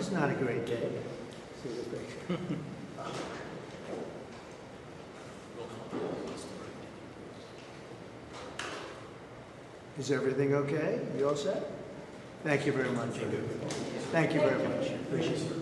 It's not a great day. See the picture. Is everything okay? You all set? Thank you very much. Thank you very much. Appreciate it.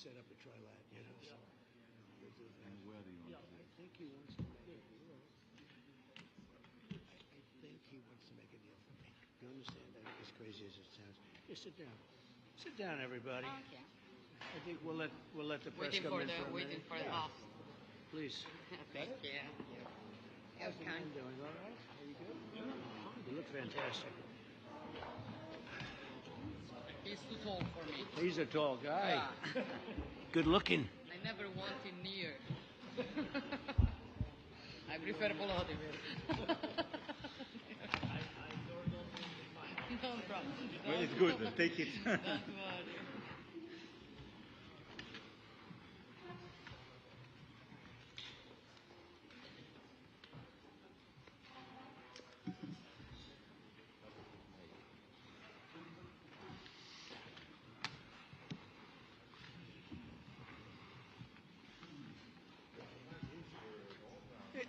Set up a trilat, you know. So and where do you want to do it? I think he wants to make a deal. I think he wants to make a deal for me. You understand that? As crazy as it sounds. Just sit down. Sit down, everybody. Okay. I think we'll let the press come in for a minute. Waiting for the house. Please. Thank you. How's the man doing? All right? Are you good? Yeah. You look fantastic. He's too tall for me. He's a tall guy. Yeah. Good looking. I never want him near. I prefer Volodymyr. No problem. Well, it's good. Take it. Don't worry.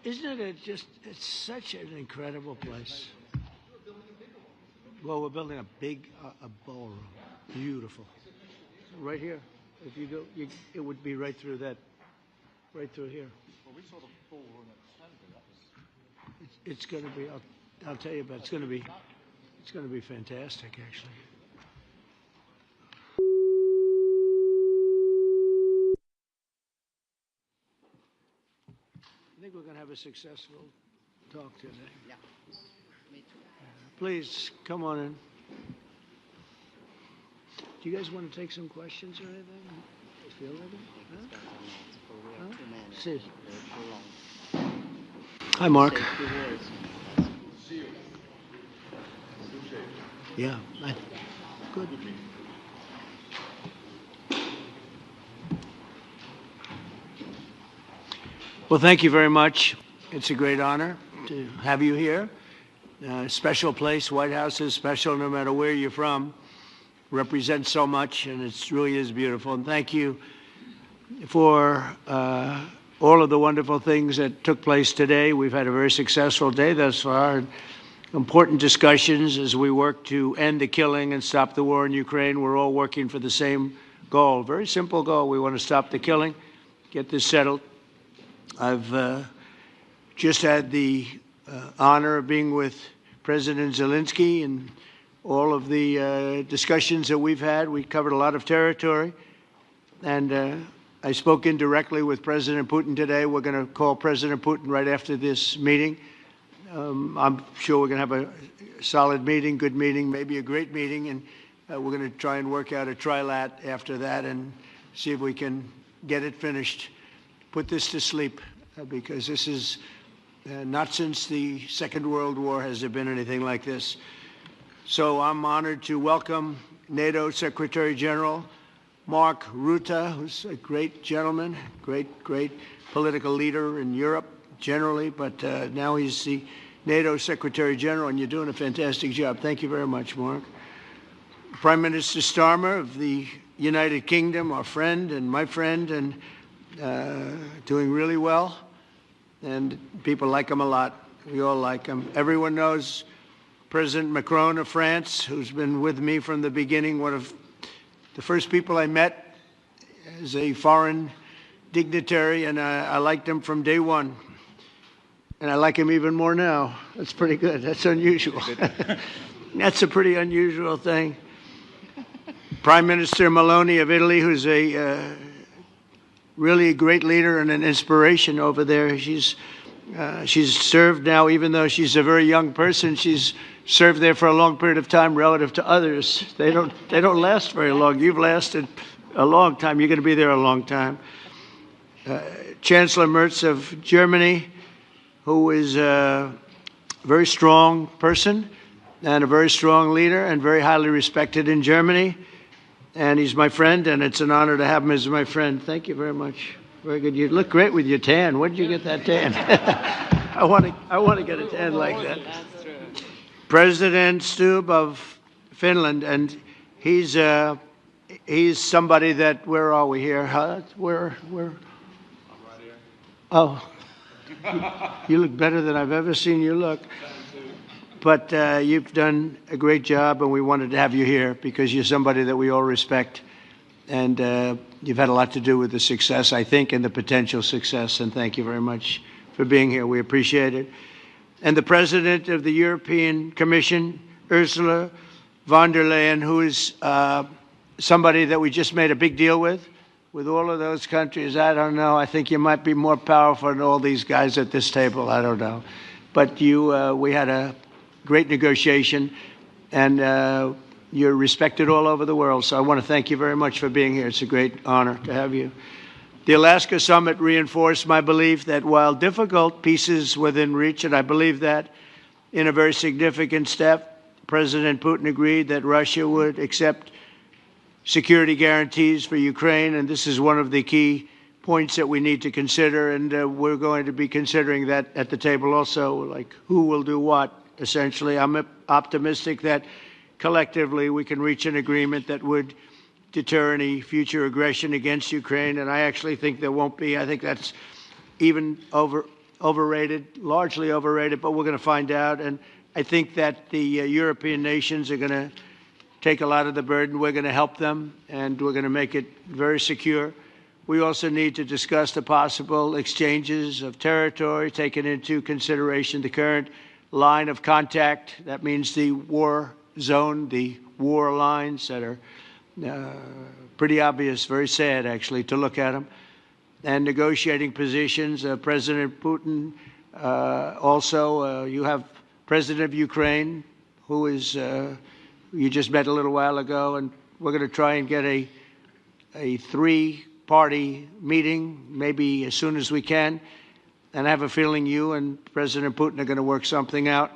Isn't it it's such an incredible place. Well, we're building a big a ballroom. Beautiful. Right here. If you go, it would be right through that, right through here. Well, we saw the ballroom at Stanley. That was... It's going to be, I'll tell you about it. It's going to be fantastic, actually. I think we're going to have a successful talk today. Yeah, me too. Please, come on in. Do you guys want to take some questions or anything? Feel ready? Huh? See. Hi, Mark. Yeah, good. Well, thank you very much. It's a great honor to have you here. Special place, White House is special no matter where you're from. Represents so much, and it really is beautiful. And thank you for all of the wonderful things that took place today. We've had a very successful day thus far. And important discussions as we work to end the killing and stop the war in Ukraine. We're all working for the same goal, very simple goal. We want to stop the killing, get this settled. I've just had the honor of being with President Zelenskyy and all of the discussions that we've had. We covered a lot of territory, and I spoke indirectly with President Putin today. We're going to call President Putin right after this meeting. I'm sure we're going to have a solid meeting, good meeting, maybe a great meeting, and we're going to try and work out a trilat after that and see if we can get it finished, put this to sleep, because this is not since the Second World War has there been anything like this. So I'm honored to welcome NATO Secretary General Mark Rutte, who's a great gentleman, great political leader in Europe generally, but now he's the NATO Secretary General, and you're doing a fantastic job. Thank you very much, Mark. Prime Minister Starmer of the United Kingdom, our friend and my friend, and doing really well, and people like him a lot. We all like him. Everyone knows President Macron of France, who's been with me from the beginning, one of the first people I met as a foreign dignitary, and I liked him from day one. And I like him even more now. That's pretty good. That's unusual. That's a pretty unusual thing. Prime Minister Meloni of Italy, who's a really a great leader and an inspiration over there. She's served now, even though she's a very young person, she's served there for a long period of time relative to others. They don't last very long. You've lasted a long time. You're going to be there a long time. Chancellor Merz of Germany, who is a very strong person and a very strong leader and very highly respected in Germany. And he's my friend, and it's an honor to have him as my friend. Thank you very much. Very good. You look great with your tan. Where did you get that tan? I want to get a tan like that. President Stubb of Finland, and he's somebody that, where are we here? Where? Oh. You look better than I've ever seen you look. But you've done a great job, and we wanted to have you here because you're somebody that we all respect. And you've had a lot to do with the success, I think, and the potential success. And thank you very much for being here. We appreciate it. And the President of the European Commission, Ursula von der Leyen, who is somebody that we just made a big deal with all of those countries. I don't know. I think you might be more powerful than all these guys at this table. I don't know. But we had a great negotiation, and you're respected all over the world. So I want to thank you very much for being here. It's a great honor to have you. The Alaska Summit reinforced my belief that while difficult, peace is within reach, and I believe that in a very significant step, President Putin agreed that Russia would accept security guarantees for Ukraine, and this is one of the key points that we need to consider, and we're going to be considering that at the table also, like who will do what, essentially. I'm optimistic that collectively we can reach an agreement that would deter any future aggression against Ukraine, and I actually think there won't be. I think that's even overrated, largely overrated, but we're going to find out, and I think that the European nations are going to take a lot of the burden. We're going to help them, and we're going to make it very secure. We also need to discuss the possible exchanges of territory, taking into consideration the current line of contact. That means the war zone, the war lines that are pretty obvious, very sad, actually, to look at them. And negotiating positions. President Putin, also, you have President of Ukraine, who is you just met a little while ago, and we're going to try and get a three-party meeting, maybe as soon as we can. And I have a feeling you and President Putin are going to work something out.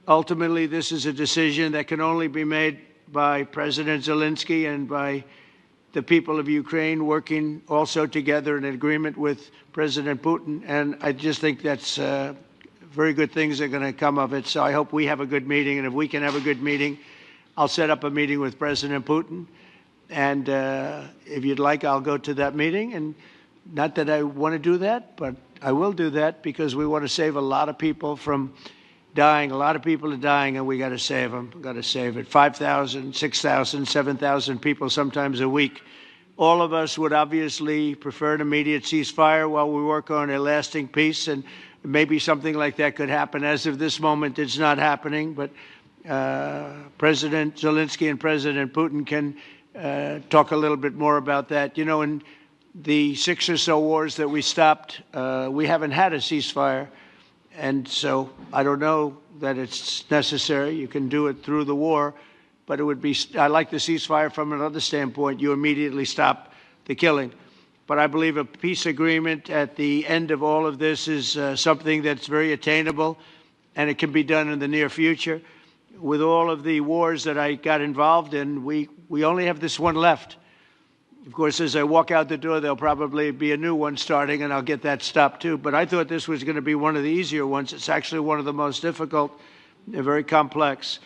Ultimately, this is a decision that can only be made by President Zelenskyy and by the people of Ukraine working also together in agreement with President Putin. And I just think that's very good things are going to come of it. So I hope we have a good meeting. And if we can have a good meeting, I'll set up a meeting with President Putin, and if you'd like, I'll go to that meeting. And not that I want to do that, but I will do that because we want to save a lot of people from dying. A lot of people are dying, and we got to save them. Got to save it. 5,000, 6,000, 7,000 people sometimes a week. All of us would obviously prefer an immediate ceasefire while we work on a lasting peace, and maybe something like that could happen. As of this moment, it's not happening, but President Zelenskyy and President Putin can talk a little bit more about that. You know, in the 6 or so wars that we stopped, we haven't had a ceasefire, and so I don't know that it's necessary. You can do it through the war, but it would be, I like the ceasefire from another standpoint. You immediately stop the killing. But I believe a peace agreement at the end of all of this is something that's very attainable, and it can be done in the near future. With all of the wars that I got involved in, we only have this one left. Of course, as I walk out the door, there'll probably be a new one starting, and I'll get that stopped too. But I thought this was going to be one of the easier ones. It's actually one of the most difficult. They're very complex.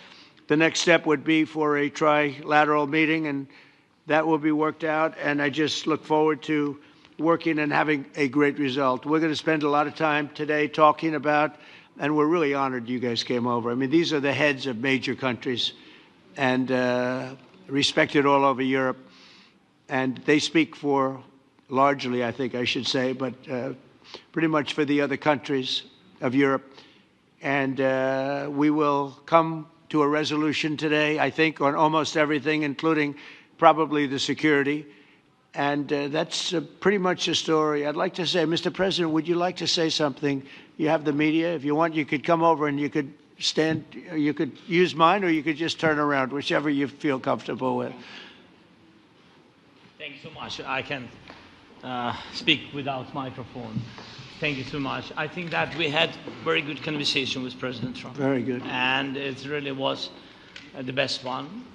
The next step would be for a trilateral meeting, and that will be worked out. And I just look forward to working and having a great result. We're going to spend a lot of time today talking about, and we're really honored you guys came over. I mean, these are the heads of major countries and respected all over Europe. And they speak for, largely, I think I should say, but pretty much for the other countries of Europe. And we will come to a resolution today, I think, on almost everything, including probably the security. And that's pretty much the story. I'd like to say, Mr. President, would you like to say something? You have the media. If you want, you could come over and you could stand, you could use mine, or you could just turn around, whichever you feel comfortable with. Thank you so much. I can speak without microphone. Thank you so much. I think that we had very good conversation with President Trump. Very good. And it really was the best one.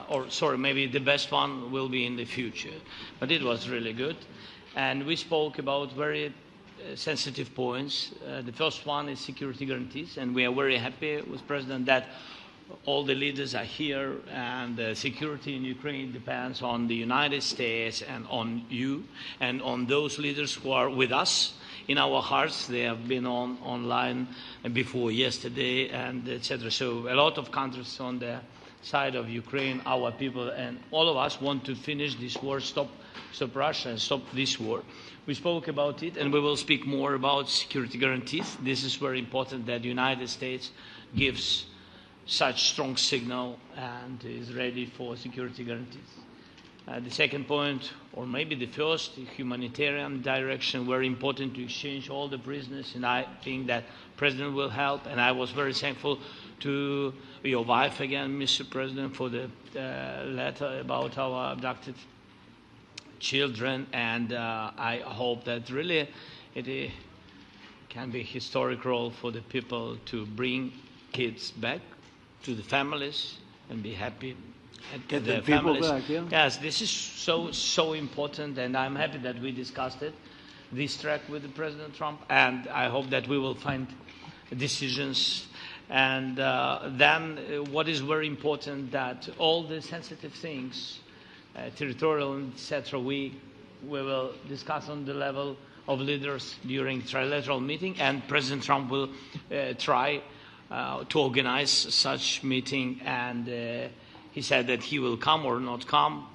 Or sorry, maybe the best one will be in the future. But it was really good. And we spoke about very sensitive points. The first one is security guarantees. And we are very happy with President that all the leaders are here, and the security in Ukraine depends on the United States and on you and on those leaders who are with us in our hearts. They have been online before yesterday, and etc. So a lot of countries on the side of Ukraine, our people, and all of us want to finish this war, stop Russia and stop this war. We spoke about it, and we will speak more about security guarantees. This is very important that the United States gives such strong signal and is ready for security guarantees. The second point, or maybe the first, the humanitarian direction, very important to exchange all the prisoners, and I think that President will help. And I was very thankful to your wife again, Mr. President, for the letter about our abducted children, and I hope that really it can be a historic role for the people to bring kids back to the families and be happy at Get their the people families. back, yeah. Yes, this is so important, and I'm happy that we discussed it, this track with the President Trump, and I hope that we will find decisions. And then what is very important, that all the sensitive things, territorial, etc., we will discuss on the level of leaders during trilateral meeting, and President Trump will try to organize such meeting, and he said that he will come or not come.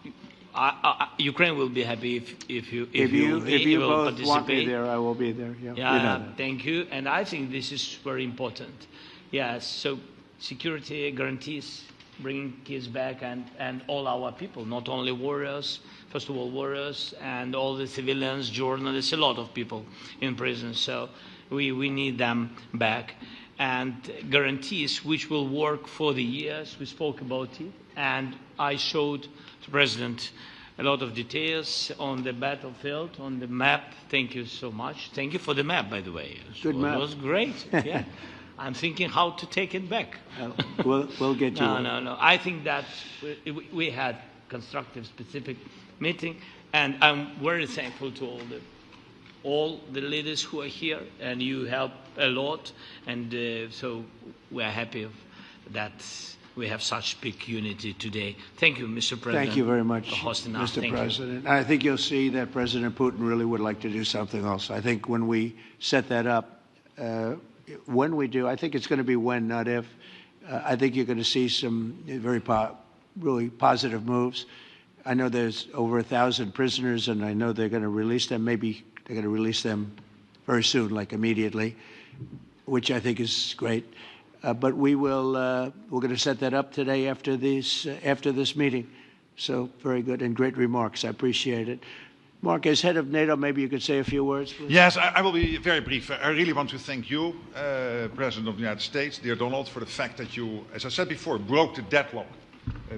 Ukraine will be happy if you will both want me there, I will be there. Yeah, yeah, you know thank you. And I think this is very important. Yes, so security guarantees, bringing kids back, and all our people, not only warriors, first of all warriors, and all the civilians, journalists, a lot of people in prison. So we need them back. And guarantees which will work for the years. We spoke about it, and I showed the President a lot of details on the battlefield, on the map. Thank you so much. Thank you for the map, by the way. Good map. It was great. Yeah. I'm thinking how to take it back. We'll get you. No. I think that we had constructive, specific meeting, and I'm very thankful to all the leaders who are here, and you help a lot, and so we are happy that we have such big unity today. Thank you, Mr. President. Thank you very much, for hosting us. Mr. President. I think you'll see that President Putin really would like to do something else. I think when we set that up, when we do, I think it's going to be when, not if. I think you're going to see some really positive moves. I know there's over 1,000 prisoners, and I know they're going to release them. Maybe they're going to release them very soon, like immediately, which I think is great. But we're going to set that up today after this meeting. So very good and great remarks. I appreciate it. Mark, as head of NATO, maybe you could say a few words, please. Yes, I will be very brief. I really want to thank you, President of the United States, dear Donald, for the fact that you, as I said before, broke the deadlock,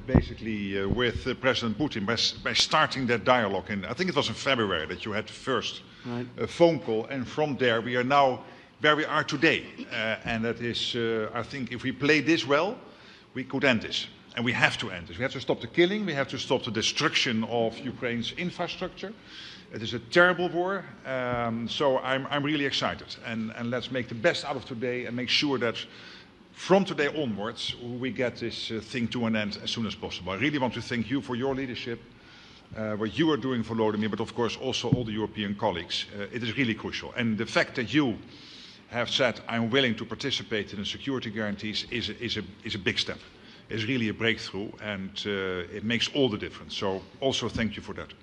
basically, with President Putin by starting that dialogue. And I think it was in February that you had the first phone call, and from there we are now where we are today. And that is, I think, if we play this well, we could end this. And we have to end this. We have to stop the killing. We have to stop the destruction of Ukraine's infrastructure. It is a terrible war. So I'm really excited. And let's make the best out of today and make sure that from today onwards, we get this thing to an end as soon as possible. I really want to thank you for your leadership, what you are doing for Volodymyr, but of course also all the European colleagues. It is really crucial. And the fact that you have said, I'm willing to participate in the security guarantees is a big step. Is really a breakthrough, and it makes all the difference. So also thank you for that.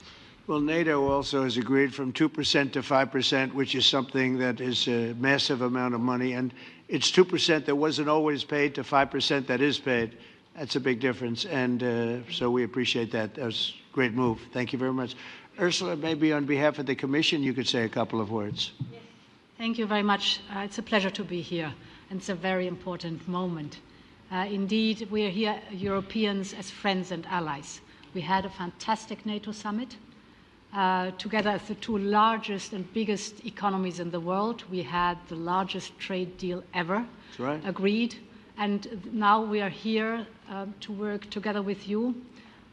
Well, NATO also has agreed from 2% to 5%, which is something that is a massive amount of money. And it's 2% that wasn't always paid to 5% that is paid. That's a big difference. And so we appreciate that. That was a great move. Thank you very much. Ursula, maybe on behalf of the Commission, you could say a couple of words. Yes. Thank you very much. It's a pleasure to be here. And it's a very important moment. Indeed, we are here, Europeans, as friends and allies. We had a fantastic NATO summit. Together as the two largest and biggest economies in the world, we had the largest trade deal ever agreed. And now we are here to work together with you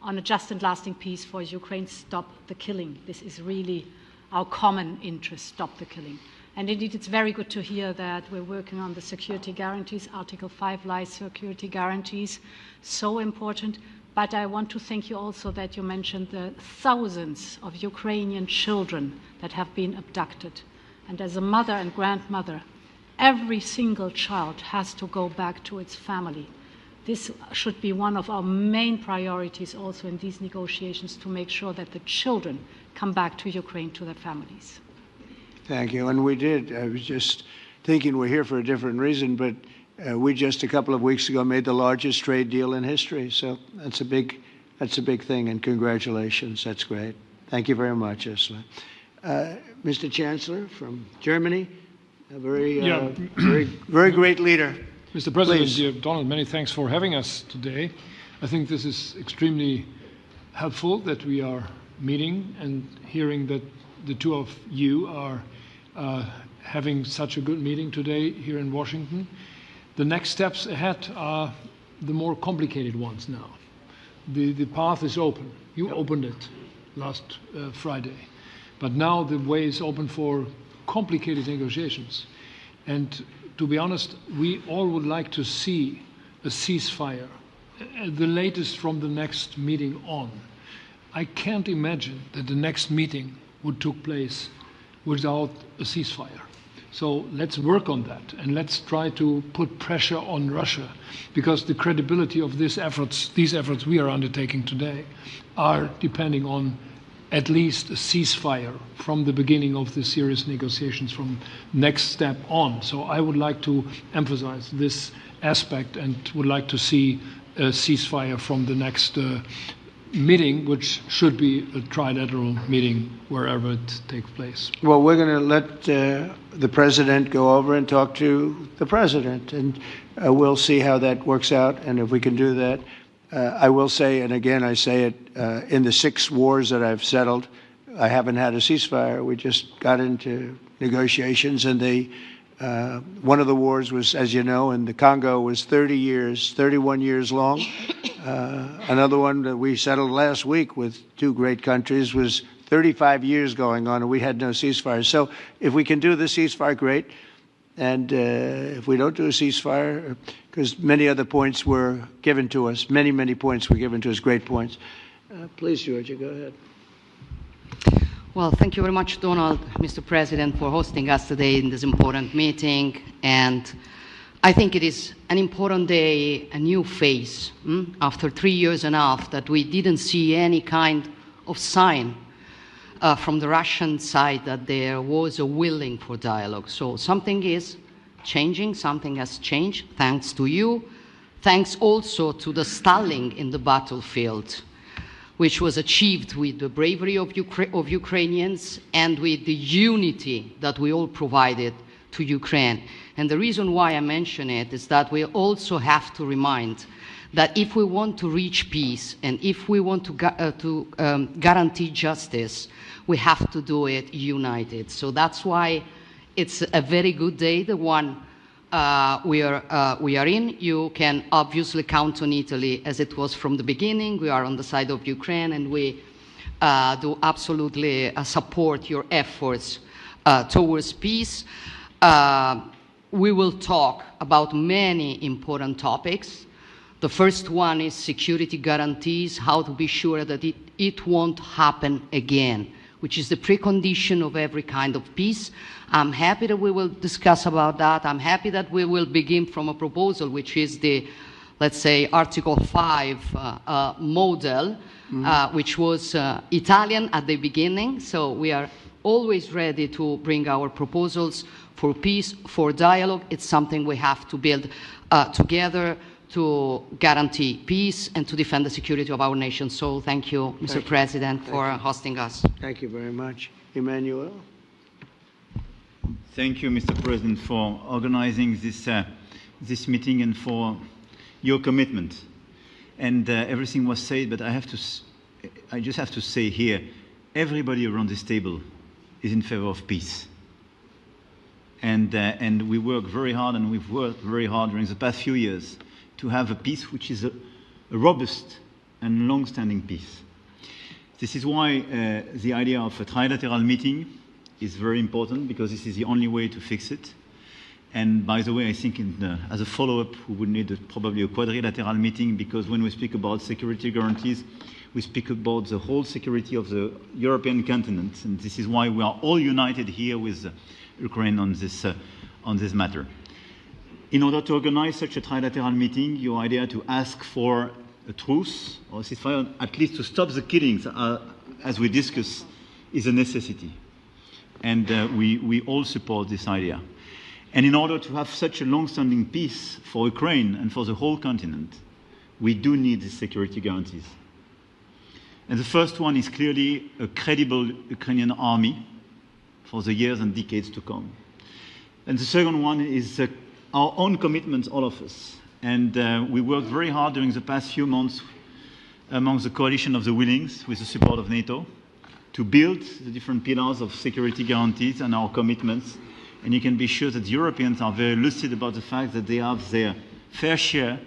on a just and lasting peace for Ukraine. Stop the killing. This is really our common interest, stop the killing. And indeed, it's very good to hear that we're working on the security guarantees, Article 5 lies security guarantees, so important. But I want to thank you also that you mentioned the thousands of Ukrainian children that have been abducted. And as a mother and grandmother, every single child has to go back to its family. This should be one of our main priorities also in these negotiations, to make sure that the children come back to Ukraine, to their families. Thank you. And we did. I was just thinking we're here for a different reason, but we just a couple of weeks ago made the largest trade deal in history. So that's a big thing, and congratulations. That's great. Thank you very much, Ursula. Mr. Chancellor from Germany, a very great leader. Mr. President, dear Donald, many thanks for having us today. I think this is extremely helpful that we are meeting and hearing that the two of you are having such a good meeting today here in Washington. The next steps ahead are the more complicated ones now. The path is open. You opened it last Friday. But now the way is open for complicated negotiations. And to be honest, we all would like to see a ceasefire, the latest from the next meeting on. I can't imagine that the next meeting would take place without a ceasefire. So let's work on that, and let's try to put pressure on Russia, because the credibility of these efforts we are undertaking today are depending on at least a ceasefire from the beginning of the serious negotiations from next step on. So I would like to emphasize this aspect and would like to see a ceasefire from the next meeting, which should be a trilateral meeting wherever it takes place. Well, we're going to let the president go over and talk to the president, and we'll see how that works out, and if we can do that. I will say, and again I say it, in the 6 wars that I've settled, I haven't had a ceasefire. We just got into negotiations, and one of the wars was, as you know, in the Congo was 31 years long. Another one that we settled last week with 2 great countries was 35 years going on, and we had no ceasefire. So if we can do the ceasefire, great. And if we don't do a ceasefire, because many other points were given to us, many points were given to us, great points. Please, Georgia, go ahead. Well, thank you very much, Donald, Mr. President, for hosting us today in this important meeting. And I think it is an important day, a new phase, after 3 years and a half that we didn't see any kind of sign from the Russian side that there was a willing for dialogue. So something is changing, something has changed, thanks to you. Thanks also to the stalling in the battlefield, which was achieved with the bravery of Ukrainians and with the unity that we all provided to Ukraine. And the reason why I mention it is that we also have to remind that if we want to reach peace and if we want to guarantee justice, we have to do it united. So that's why it's a very good day, the one we are in. You can obviously count on Italy as it was from the beginning. We are on the side of Ukraine, and we do absolutely support your efforts towards peace. We will talk about many important topics. The first one is security guarantees, how to be sure that it won't happen again, which is the precondition of every kind of peace. I'm happy that we will discuss about that. I'm happy that we will begin from a proposal, which is the, let's say, Article 5 model, which was Italian at the beginning. So we are always ready to bring our proposals for peace, for dialogue. It's something we have to build together to guarantee peace and to defend the security of our nation. So thank you, Mr. President, for hosting us. Thank you very much. Emmanuel? Thank you, Mr. President, for organizing this meeting and for your commitment. And everything was said, but I just have to say here, everybody around this table is in favor of peace. And we work very hard, and we've worked very hard during the past few years to have a peace which is a robust and long-standing peace. This is why the idea of a trilateral meeting is very important, because this is the only way to fix it. And by the way, I think as a follow-up, we would need probably a quadrilateral meeting, because when we speak about security guarantees, we speak about the whole security of the European continent. And this is why we are all united here with Ukraine on this matter. In order to organize such a trilateral meeting, your idea to ask for a truce or ceasefire, at least to stop the killings, as we discussed, is a necessity. And we all support this idea. And in order to have such a long-standing peace for Ukraine and for the whole continent, we do need these security guarantees. And the first one is clearly a credible Ukrainian army for the years and decades to come. And the second one is our own commitment, all of us. And we worked very hard during the past few months among the coalition of the willings, with the support of NATO, to build the different pillars of security guarantees and our commitments. And you can be sure that the Europeans are very lucid about the fact that they have their fair share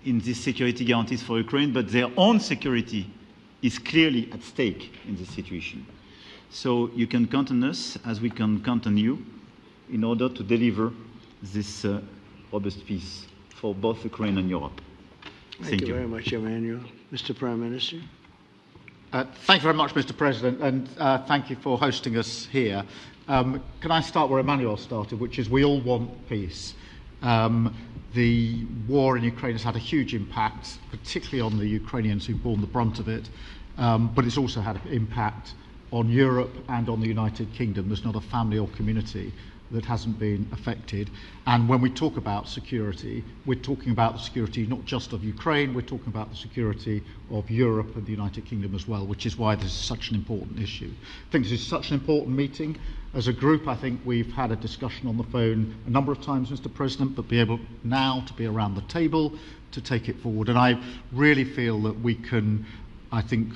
in these security guarantees for Ukraine, but their own security is clearly at stake in this situation. So you can count on us, as we can count on you, in order to deliver this robust peace for both Ukraine and Europe. Thank you very much, Emmanuel. Mr. Prime Minister? Thank you very much, Mr. President, and thank you for hosting us here. Can I start where Emmanuel started, which is we all want peace. The war in Ukraine has had a huge impact, particularly on the Ukrainians who've borne the brunt of it, but it's also had an impact on Europe and on the United Kingdom. There's not a family or community that hasn't been affected. And when we talk about security, we're talking about the security not just of Ukraine, we're talking about the security of Europe and the United Kingdom as well, which is why this is such an important issue. I think this is such an important meeting. As a group, I think we've had a discussion on the phone a number of times, Mr. President, but be able now to be around the table to take it forward. And I really feel that we can, I think,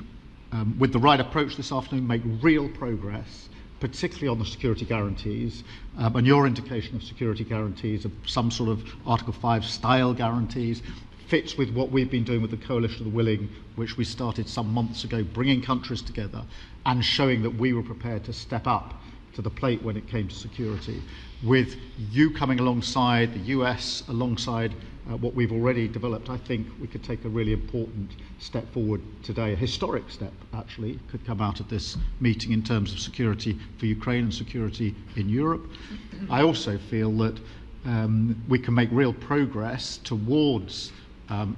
with the right approach this afternoon, make real progress, particularly on the security guarantees, and your indication of security guarantees, of some sort of Article 5 style guarantees, fits with what we've been doing with the Coalition of the Willing, which we started some months ago, bringing countries together and showing that we were prepared to step up to the plate when it came to security. With you coming alongside, the US alongside what we've already developed, I think we could take a really important step forward today. A historic step, actually, could come out of this meeting in terms of security for Ukraine and security in Europe. I also feel that we can make real progress towards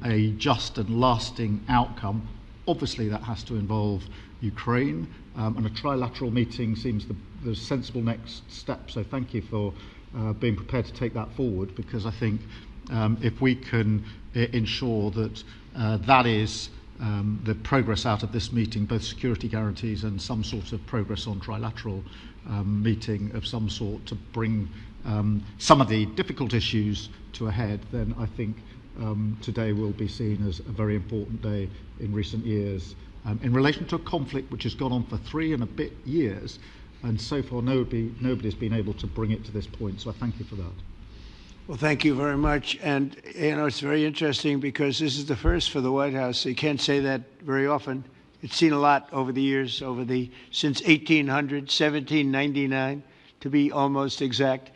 a just and lasting outcome. Obviously, that has to involve Ukraine, and a trilateral meeting seems the sensible next step. So thank you for being prepared to take that forward, because I think if we can ensure that that is the progress out of this meeting, both security guarantees and some sort of progress on trilateral meeting of some sort to bring some of the difficult issues to a head, then I think today will be seen as a very important day in recent years in relation to a conflict which has gone on for 3 and a bit years, and so far nobody's been able to bring it to this point. So I thank you for that. Well, thank you very much. And, you know, it's very interesting because this is the first for the White House. You can't say that very often. It's seen a lot over the years, since 1800, 1799, to be almost exact.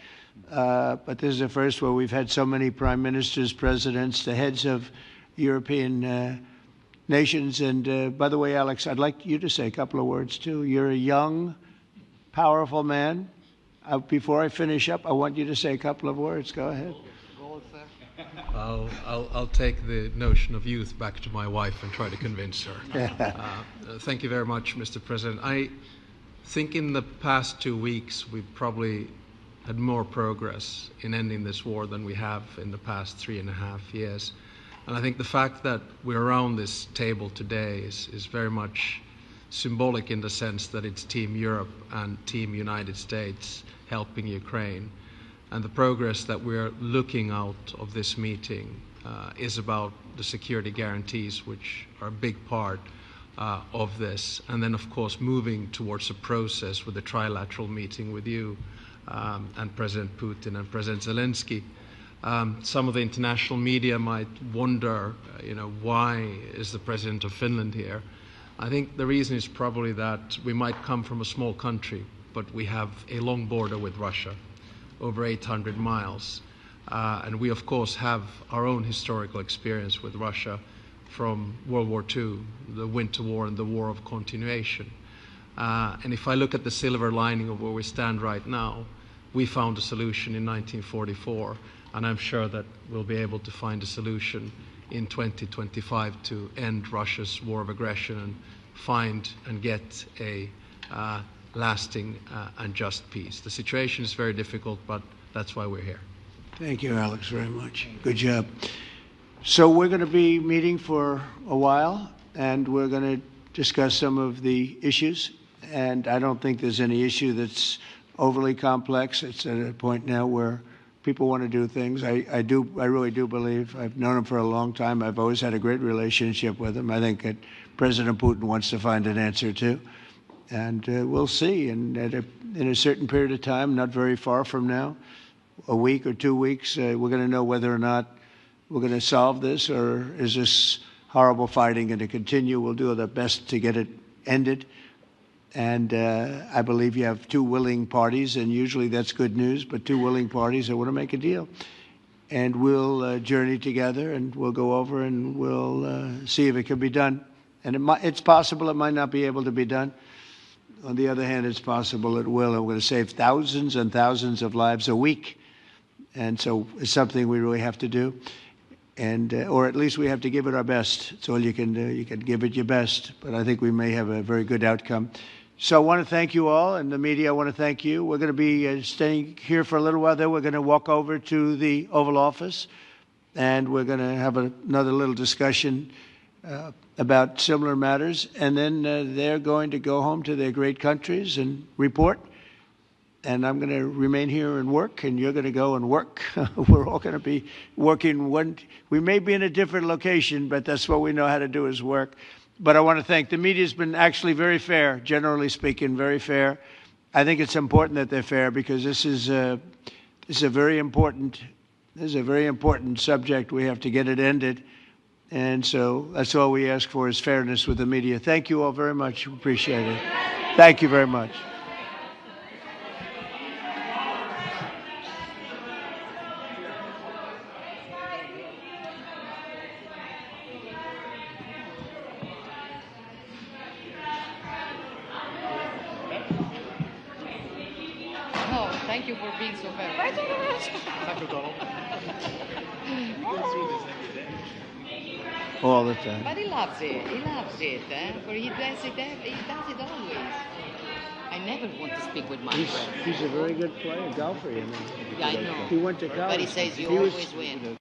But this is the first where we've had so many prime ministers, presidents, the heads of European nations. And by the way, Alex, I'd like you to say a couple of words too. You're a young, powerful man. Before I finish up, I want you to say a couple of words. Go ahead. I'll take the notion of youth back to my wife and try to convince her. Thank you very much, Mr. President. I think in the past 2 weeks, we've probably had more progress in ending this war than we have in the past 3.5 years. And I think the fact that we're around this table today is very much symbolic in the sense that it's Team Europe and Team United States helping Ukraine. And the progress that we're looking out of this meeting is about the security guarantees, which are a big part of this. And then, of course, moving towards a process with a trilateral meeting with you and President Putin and President Zelenskyy. Some of the international media might wonder, why is the President of Finland here? I think the reason is probably that we might come from a small country, but we have a long border with Russia, over 800 miles. And we, of course, have our own historical experience with Russia from World War II, the Winter War and the War of Continuation. And if I look at the silver lining of where we stand right now, we found a solution in 1944, and I'm sure that we'll be able to find a solution in 2025 to end Russia's war of aggression and find and get a lasting and just peace. The situation is very difficult, but that's why we're here. Thank you, Alex, very much. Good job. So we're going to be meeting for a while, and we're going to discuss some of the issues. And I don't think there's any issue that's overly complex. It's at a point now where people want to do things. I really do believe. I've known him for a long time. I've always had a great relationship with him. I think that President Putin wants to find an answer too. And we'll see. And in a certain period of time, not very far from now, a week or 2 weeks, we're going to know whether or not we're going to solve this, or is this horrible fighting going to continue. We'll do our best to get it ended. And I believe you have 2 willing parties, and usually that's good news, but 2 willing parties that want to make a deal. And we'll journey together, and we'll go over, and we'll see if it can be done. And it's possible it might not be able to be done. On the other hand, it's possible it will. And we're going to save thousands and thousands of lives a week. And so it's something we really have to do. And or at least we have to give it our best. It's all you can do. You can give it your best. But I think we may have a very good outcome. So I want to thank you all, and the media, I want to thank you. We're going to be staying here for a little while. Then we're going to walk over to the Oval Office, and we're going to have another little discussion about similar matters. And then they're going to go home to their great countries and report. And I'm going to remain here and work, and you're going to go and work. We're all going to be working. We may be in a different location, but that's what we know how to do is work. But I want to thank the media. Has been actually very fair, generally speaking, very fair. I think it's important that they're fair because this is a very important subject. We have to get it ended. And so that's all we ask for is fairness with the media. Thank you all very much. Appreciate it. Thank you very much. Thank you for being so fair. Thank you, Donald. All the time. But he loves it. He loves it. For he does it always. I never want to speak with my friend. He's a very good player, golfer. Yeah, I know. He went to college. But he says you He was- always win.